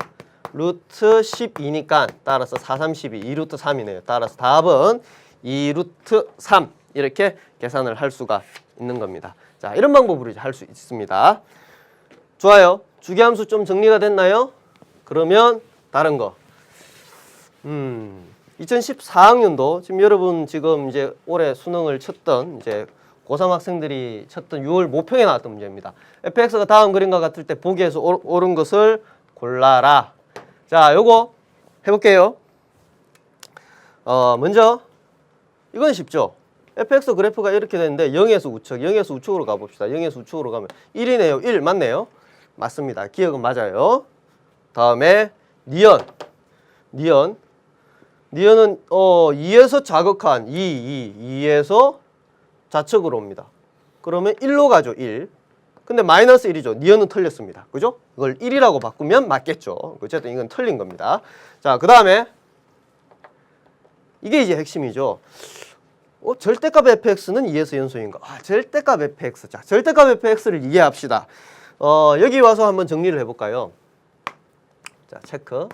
루트 12니까 따라서 4, 32, 2루트 3이네요. 따라서 답은 2루트 3 이렇게 계산을 할 수가 있는 겁니다. 자, 이런 방법으로 이제 할 수 있습니다. 좋아요. 주기함수 좀 정리가 됐나요? 그러면 다른 거. 2014학년도 지금 여러분 지금 이제 올해 수능을 쳤던 이제 고3 학생들이 쳤던 6월 모평에 나왔던 문제입니다. fx가 다음 그림과 같을 때 보기에서 옳은 것을 골라라. 자, 요거 해볼게요. 먼저 이건 쉽죠. fx 그래프가 이렇게 되는데 0에서 우측으로 가봅시다. 0에서 우측으로 가면 1이네요. 1 맞네요. 맞습니다. 기억은 맞아요. 다음에 니은은 2에서 자극한 2에서 좌측으로 옵니다. 그러면 1로 가죠. 1. 근데 마이너스 1이죠. 니은은 틀렸습니다. 그죠? 이걸 1이라고 바꾸면 맞겠죠. 어쨌든 이건 틀린 겁니다. 자, 그 다음에 이게 이제 핵심이죠. 절대값 fx는 2에서 연속인가? 절대값 fx. 자, 절대값 fx를 이해합시다. 여기 와서 한번 정리를 해볼까요? 자, 체크.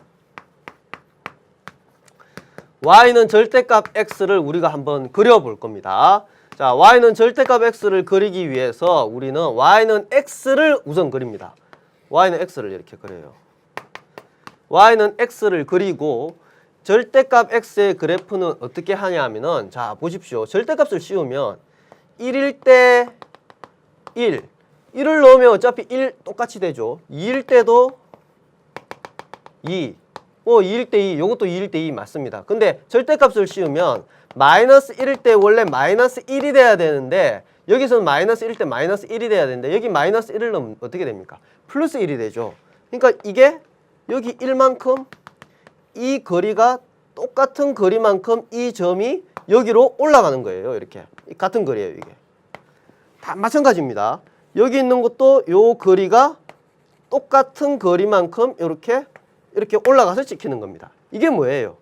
y는 절대값 x를 우리가 한번 그려볼 겁니다. 자, y는 절대값 x를 그리기 위해서 우리는 y는 x를 우선 그립니다. y는 x를 이렇게 그려요. y는 x를 그리고 절대값 x의 그래프는 어떻게 하냐 하면은, 자 보십시오. 절대값을 씌우면 1일 때 1, 1을 넣으면 어차피 1 똑같이 되죠. 2일 때도 2, 2일 때 2, 요것도 2일 때 2 맞습니다. 근데 절대값을 씌우면 마이너스 1일 때 원래 마이너스 1이 돼야 되는데, 여기서는 마이너스 1일 때 마이너스 1이 돼야 되는데, 여기 마이너스 1을 넣으면 어떻게 됩니까? 플러스 1이 되죠. 그러니까 이게 여기 1만큼 이 거리가 똑같은 거리만큼 이 점이 여기로 올라가는 거예요. 이렇게 같은 거리예요. 이게 다 마찬가지입니다. 여기 있는 것도 요 거리가 똑같은 거리만큼 이렇게 올라가서 찍히는 겁니다. 이게 뭐예요?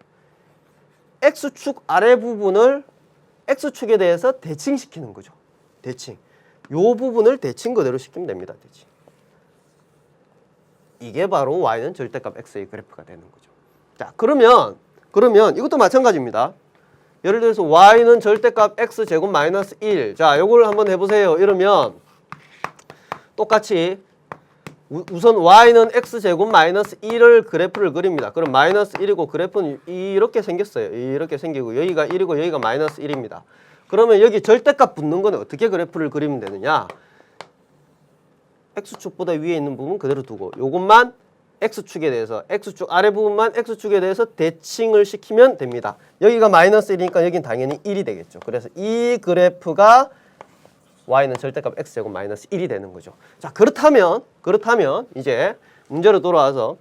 X축 아래 부분을 X축에 대해서 대칭시키는 거죠. 대칭. 요 부분을 대칭 그대로 시키면 됩니다. 대칭. 이게 바로 y는 절대값 x의 그래프가 되는 거죠. 자, 그러면 이것도 마찬가지입니다. 예를 들어서 y는 절대값 x제곱 마이너스 1. 자, 요걸 한번 해보세요. 이러면 똑같이 우선 y는 x제곱 마이너스 1을 그래프를 그립니다. 그럼 마이너스 1이고 그래프는 이렇게 생겼어요. 이렇게 생기고 여기가 1이고 여기가 마이너스 1입니다. 그러면 여기 절대값 붙는 거는 어떻게 그래프를 그리면 되느냐? x축보다 위에 있는 부분 그대로 두고 요것만 x축에 대해서, x축 아래 부분만 x축에 대해서 대칭을 시키면 됩니다. 여기가 마이너스 1이니까 여긴 당연히 1이 되겠죠. 그래서 이 그래프가 y는 절대값 x제곱 마이너스 1이 되는 거죠. 자, 그렇다면 이제 문제로 돌아와서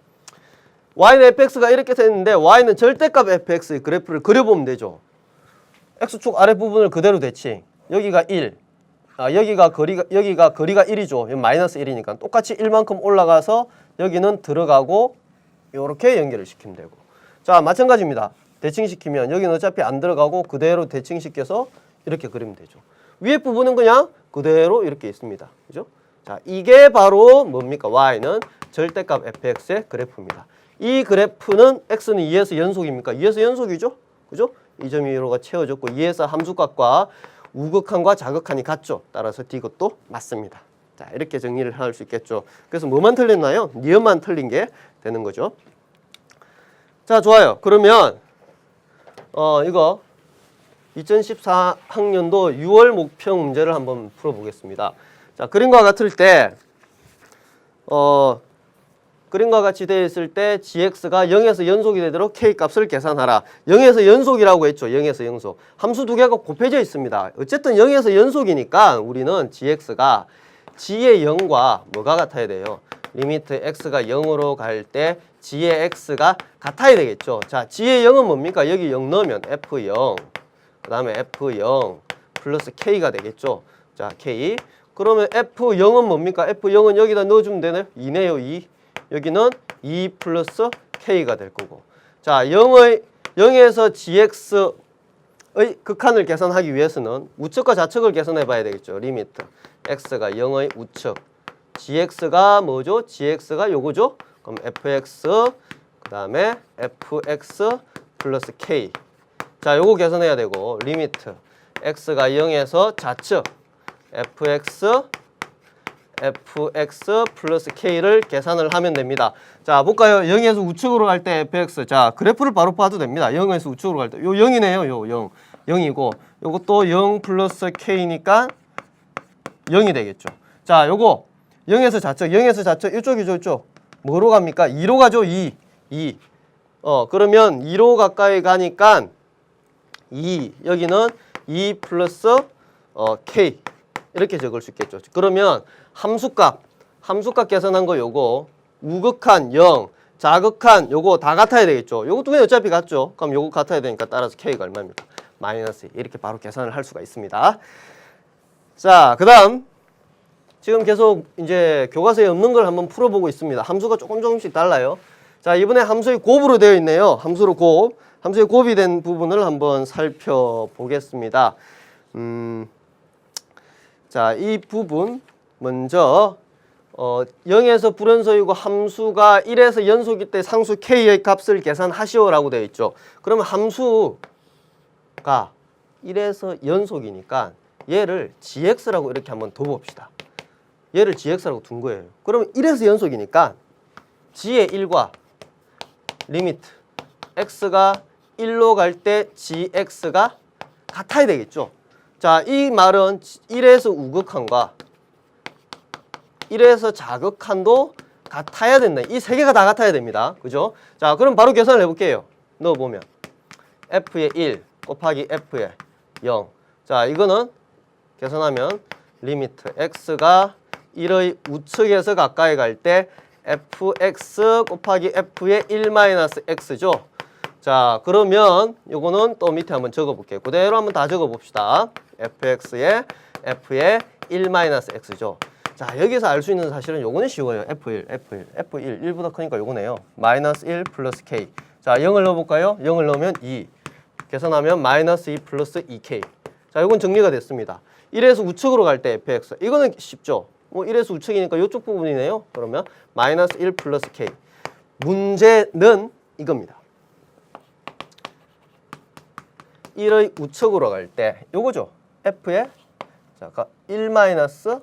y는 fx가 이렇게 됐는데 y는 절대값 fx의 그래프를 그려보면 되죠. x축 아래 부분을 그대로 대칭. 여기가 1. 여기가 거리가 1이죠. 여기 마이너스 1이니까 똑같이 1만큼 올라가서 여기는 들어가고 이렇게 연결을 시키면 되고. 자, 마찬가지입니다. 대칭시키면 여기는 어차피 안 들어가고 그대로 대칭시켜서 이렇게 그리면 되죠. 위에 부분은 그냥 그대로 이렇게 있습니다. 그죠? 자, 이게 바로 뭡니까? y는 절대값 fx의 그래프입니다. 이 그래프는 x는 2에서 연속입니까? 2에서 연속이죠? 그죠? 이 점이 이로가 채워졌고 2에서 함수값과 우극한과 자극한이 같죠. 따라서 이것도 맞습니다. 자, 이렇게 정리를 할 수 있겠죠. 그래서 뭐만 틀렸나요? 니은만 틀린 게 되는 거죠. 자, 좋아요. 그러면 이거 2014학년도 6월 목표 문제를 한번 풀어보겠습니다. 자, 그림과 같을 때 그림과 같이 되어 있을 때 gx가 0에서 연속이 되도록 k값을 계산하라. 0에서 연속이라고 했죠. 0에서 연속. 함수 두 개가 곱해져 있습니다. 어쨌든 0에서 연속이니까 우리는 gx가 g의 0과 뭐가 같아야 돼요? 리미트 x가 0으로 갈 때 g의 x가 같아야 되겠죠. 자, g의 0은 뭡니까? 여기 0 넣으면 f0, 그 다음에 f0 플러스 k가 되겠죠. 자, k. 그러면 f0은 뭡니까? f0은 여기다 넣어주면 되나요? 2네요, 2. 여기는 2 플러스 k가 될 거고. 자, 0에서 gx의 극한을 계산하기 위해서는 우측과 좌측을 계산해 봐야 되겠죠. 리미트 x가 0의 우측, gx가 뭐죠? gx가 요거죠? 그럼 fx, 그 다음에 fx 플러스 k. 자, 요거 계산해야 되고, 리미트 x가 0에서 좌측 fx 플러스 k를 계산을 하면 됩니다. 자, 볼까요? 0에서 우측으로 갈 때 fx. 자, 그래프를 바로 봐도 됩니다. 0에서 우측으로 갈 때. 요 0이네요. 요 0. 0이고, 요것도 0 플러스 k니까 0이 되겠죠. 자, 요거 0에서 좌측. 이쪽이죠, 이쪽. 뭐로 갑니까? 2로 가죠, 2. 그러면 2로 가까이 가니까 2. 여기는 2 플러스 k. 이렇게 적을 수 있겠죠. 그러면 함수값 계산한 거 요거, 우극한 0, 자극한 요거 다 같아야 되겠죠. 요것도 그냥 어차피 같죠. 그럼 요거 같아야 되니까 따라서 k가 얼마입니까? 마이너스 2. 이렇게 바로 계산을 할 수가 있습니다. 자, 그 다음 지금 계속 이제 교과서에 없는 걸 한번 풀어보고 있습니다. 함수가 조금씩 달라요. 자, 이번에 함수의 곱으로 되어 있네요. 함수의 곱이 된 부분을 한번 살펴보겠습니다. 자, 이 부분 먼저 0에서 불연소이고 함수가 1에서 연속일 때 상수 k의 값을 계산하시오라고 되어 있죠. 그러면 함수가 1에서 연속이니까 얘를 gx라고 이렇게 한번 둬봅시다. 얘를 gx라고 둔 거예요. 그러면 1에서 연속이니까 g의 1과 리미트 x가 1로 갈 때 gx가 같아야 되겠죠. 자, 이 말은 1에서 우극한과 1에서 자극한도 같아야 된다. 이 세 개가 다 같아야 됩니다. 그죠? 자, 그럼 바로 계산을 해볼게요. 넣어보면 f의 1 곱하기 f의 0. 자, 이거는 계산하면 리미트 x가 1의 우측에서 가까이 갈 때 fx 곱하기 f의 1-x죠. 자, 그러면 요거는 또 밑에 한번 적어볼게요. 그대로 한번 다 적어봅시다. fx의 f의 1-x죠. 자, 여기서 알 수 있는 사실은 요거는 쉬워요. f1, f1, 1보다 크니까 요거네요. -1 플러스 k. 자, 0을 넣어볼까요? 0을 넣으면 2. 계산하면 -2 플러스 2k. 자, 요건 정리가 됐습니다. 1에서 우측으로 갈 때 fx. 이거는 쉽죠. 뭐 1에서 우측이니까 이쪽 부분이네요. 그러면 -1 플러스 k. 문제는 이겁니다. 1의 우측으로 갈 때 요거죠. f의 1-x.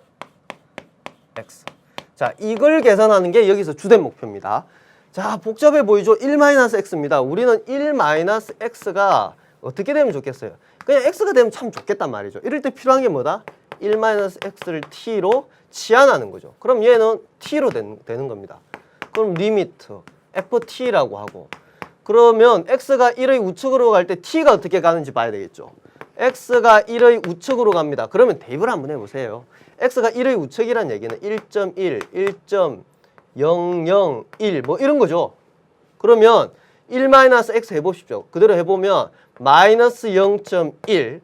자, 이걸 계산하는 게 여기서 주된 목표입니다. 자, 복잡해 보이죠? 1-x입니다. 우리는 1-x가 어떻게 되면 좋겠어요? 그냥 x가 되면 참 좋겠단 말이죠. 이럴 때 필요한 게 뭐다? 1-x를 t로 치환하는 거죠. 그럼 얘는 t로 되는 겁니다. 그럼 리미트 ft라고 하고, 그러면 x가 1의 우측으로 갈 때 t가 어떻게 가는지 봐야 되겠죠. x가 1의 우측으로 갑니다. 그러면 대입을 한번 해보세요. x가 1의 우측이란 얘기는 1.1, 1.001 뭐 이런 거죠. 그러면 1-x 해보십시오. 그대로 해보면 -0.1,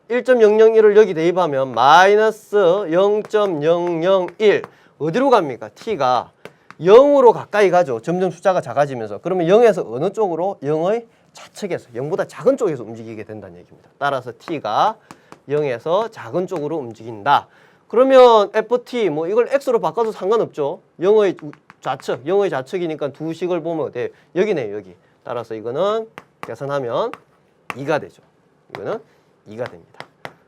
1.001을 여기 대입하면 -0.001 어디로 갑니까? t가 0으로 가까이 가죠. 점점 숫자가 작아지면서. 그러면 0에서 어느 쪽으로? 0의 좌측에서, 0보다 작은 쪽에서 움직이게 된다는 얘기입니다. 따라서 t가 0에서 작은 쪽으로 움직인다. 그러면 ft, 뭐 이걸 x로 바꿔도 상관없죠. 0의 좌측, 0의 좌측이니까 두 식을 보면 어때요? 여기네요, 여기. 따라서 이거는 계산하면 2가 되죠. 이거는 2가 됩니다.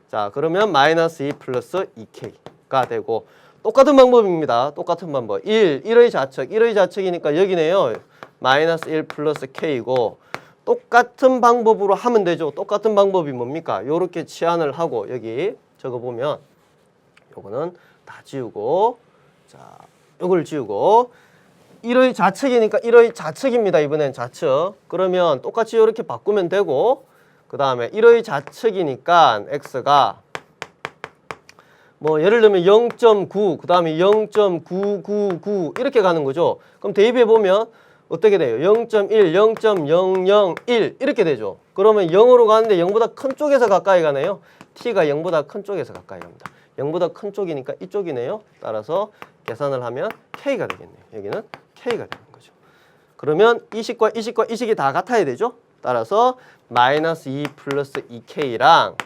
자, 그러면 -2 플러스 2k가 되고, 똑같은 방법입니다. 똑같은 방법. 1의 좌측, 1의 좌측이니까 여기네요. -1 플러스 k이고, 똑같은 방법으로 하면 되죠. 똑같은 방법이 뭡니까? 요렇게 치환을 하고 여기 적어보면 요거는 다 지우고, 자, 요걸 지우고 1의 좌측이니까 1의 좌측입니다. 이번엔 좌측. 그러면 똑같이 이렇게 바꾸면 되고, 그 다음에 1의 좌측이니까 x가 뭐 예를 들면 0.9, 그 다음에 0.999 이렇게 가는 거죠. 그럼 대입해보면 어떻게 돼요? 0.1, 0.001 이렇게 되죠. 그러면 0으로 가는데 0보다 큰 쪽에서 가까이 가네요. t가 0보다 큰 쪽에서 가까이 갑니다. 0보다 큰 쪽이니까 이쪽이네요. 따라서 계산을 하면 k가 되겠네요. 여기는 k가 되는 거죠. 그러면 이 식과 이 식과 이 식이 다 같아야 되죠. 따라서 -2 플러스 2k랑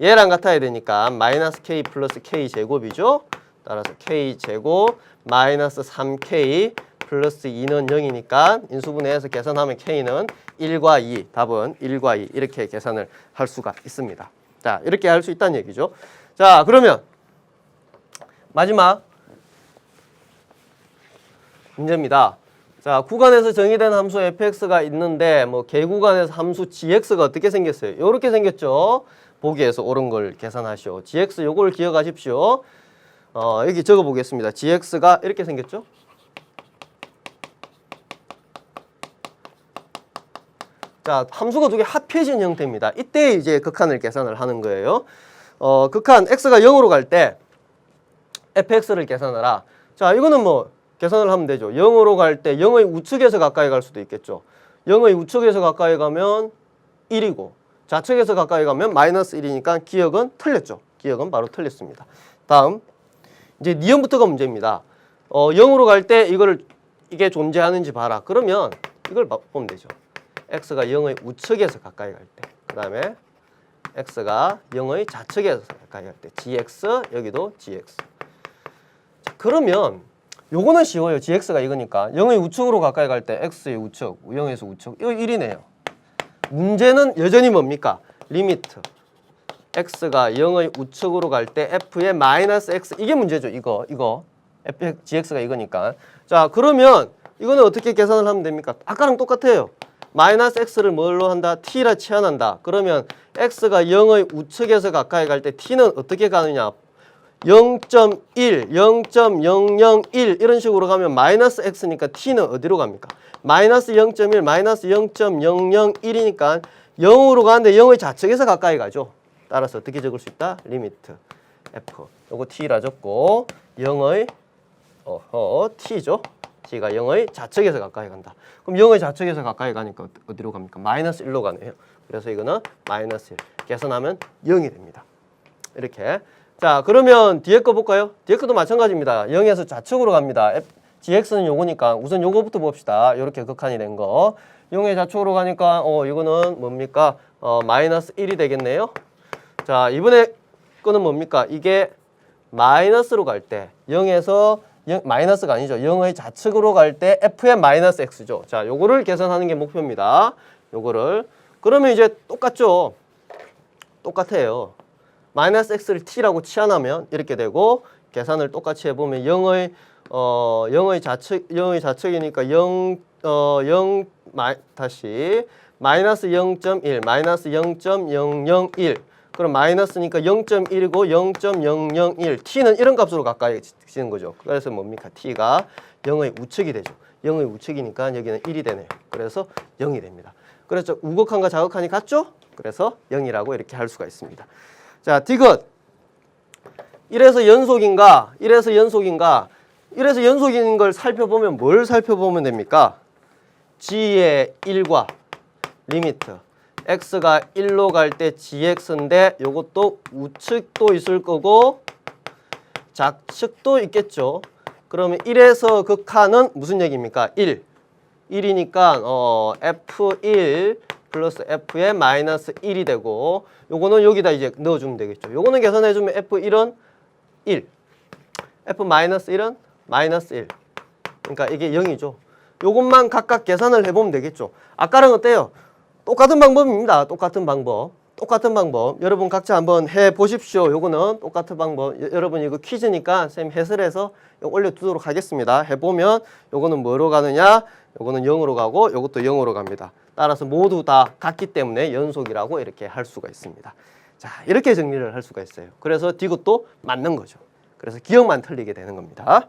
얘랑 같아야 되니까 -k 플러스 k 제곱이죠. 따라서 k 제곱 -3k 플러스 2는 0이니까 인수분해해서 계산하면 k는 1과 2, 답은 1과 2 이렇게 계산을 할 수가 있습니다. 자, 이렇게 할 수 있다는 얘기죠. 자, 그러면 마지막 문제입니다. 자, 구간에서 정의된 함수 fx가 있는데 뭐 개구간에서 함수 gx가 어떻게 생겼어요? 이렇게 생겼죠. 보기에서 옳은 걸 계산하시오. gx 요걸 기억하십시오. 여기 적어 보겠습니다. gx가 이렇게 생겼죠. 자, 함수가 두 개 합해진 형태입니다. 이때 이제 극한을 계산을 하는 거예요. 극한 x가 0으로 갈 때 fx를 계산하라. 자, 이거는 뭐 계산을 하면 되죠. 0으로 갈 때 0의 우측에서 가까이 갈 수도 있겠죠. 0의 우측에서 가까이 가면 1이고 좌측에서 가까이 가면 -1이니까 기억은 틀렸죠. 기억은 바로 틀렸습니다. 다음 이제 니은부터가 문제입니다. 0으로 갈 때 이게 존재하는지 봐라. 그러면 이걸 보면 되죠. x가 0의 우측에서 가까이 갈 때, 그 다음에 x가 0의 좌측에서 가까이 갈 때 gx, 여기도 gx. 자, 그러면 요거는 쉬워요. gx가 이거니까 0의 우측으로 가까이 갈 때 x의 우측, 0에서 우측 이거 1이네요. 문제는 여전히 뭡니까? 리미트 x가 0의 우측으로 갈 때 f의 마이너스 x 이게 문제죠. 이거 f gx가 이거니까. 자 그러면 이거는 어떻게 계산을 하면 됩니까? 아까랑 똑같아요. 마이너스 x를 뭘로 한다? t라 치환한다. 그러면 x가 0의 우측에서 가까이 갈 때 t는 어떻게 가느냐? 0.1, 0.001 이런 식으로 가면 마이너스 x니까 t는 어디로 갑니까? 마이너스 0.1, 마이너스 0.001이니까 0으로 가는데 0의 좌측에서 가까이 가죠. 따라서 어떻게 적을 수 있다? 리미트 f 요거 t라 적고 0의 t죠. t가 0의 좌측에서 가까이 간다. 그럼 0의 좌측에서 가까이 가니까 어디로 갑니까? 마이너스 1로 가네요. 그래서 이거는 마이너스 1 계산하면 0이 됩니다. 이렇게. 자 그러면 뒤에 거 볼까요? 뒤에 것도 마찬가지입니다. 0에서 좌측으로 갑니다. gx는 요거니까 우선 요거부터 봅시다. 이렇게 극한이 된 거. 0의 좌측으로 가니까 이거는 뭡니까? 마이너스 1이 되겠네요. 자 이번에 거는 뭡니까? 이게 마이너스로 갈 때 0에서 마이너스가 아니죠. 0의 좌측으로 갈 때 f의 마이너스 x죠. 자 요거를 계산하는 게 목표입니다. 요거를. 그러면 이제 똑같죠. 똑같아요. 마이너스 x를 t라고 치환하면 이렇게 되고 계산을 똑같이 해보면 0의 좌측이니까 다시 마이너스 0.1 마이너스 0.001 그럼 마이너스니까 0.1이고 0.001 t는 이런 값으로 가까이지는 거죠. 그래서 뭡니까? t가 0의 우측이 되죠. 0의 우측이니까 여기는 1이 되네요. 그래서 0이 됩니다. 그래서 우극한과 자극한이 같죠? 그래서 0이라고 이렇게 할 수가 있습니다. 자, 디귿. 1에서 연속인가? 1에서 연속인가? 1에서 연속인 걸 살펴보면 뭘 살펴보면 됩니까? g의 1과 리미트 x가 1로 갈 때 gx인데 요것도 우측도 있을 거고 좌측도 있겠죠. 그러면 1에서 극한은 무슨 얘기입니까? 1. 1이니까 f1 플러스 f의 마이너스 1이 되고 요거는 여기다 이제 넣어주면 되겠죠. 요거는 계산해주면 f1은 1 f 마이너스 1은 마이너스 1 그러니까 이게 0이죠. 요것만 각각 계산을 해보면 되겠죠. 아까랑 어때요? 똑같은 방법입니다. 똑같은 방법. 여러분 각자 한번 해보십시오. 요거는 똑같은 방법. 여러분 이거 퀴즈니까 선생님 해설을 해서 올려두도록 하겠습니다. 해보면 요거는 뭐로 가느냐? 요거는 0으로 가고 요것도 0으로 갑니다. 따라서 모두 다 같기 때문에 연속이라고 이렇게 할 수가 있습니다. 자, 이렇게 정리를 할 수가 있어요. 그래서 디귿도 맞는 거죠. 그래서 기억만 틀리게 되는 겁니다.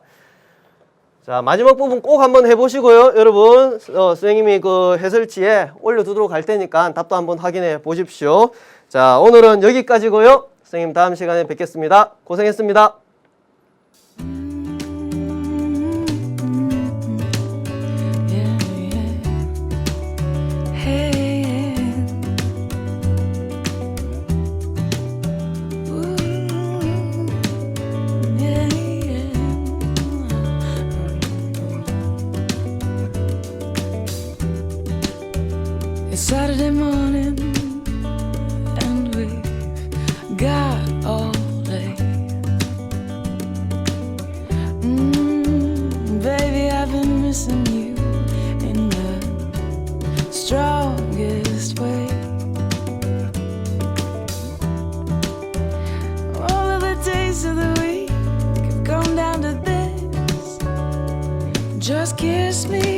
자, 마지막 부분 꼭 한번 해보시고요. 여러분, 선생님이 그 해설지에 올려두도록 할 테니까 답도 한번 확인해 보십시오. 자, 오늘은 여기까지고요. 선생님 다음 시간에 뵙겠습니다. 고생했습니다. It's Saturday morning and we've got all day. Baby, I've been missing you in the strongest way. All of the days of the week have come down to this. Just kiss me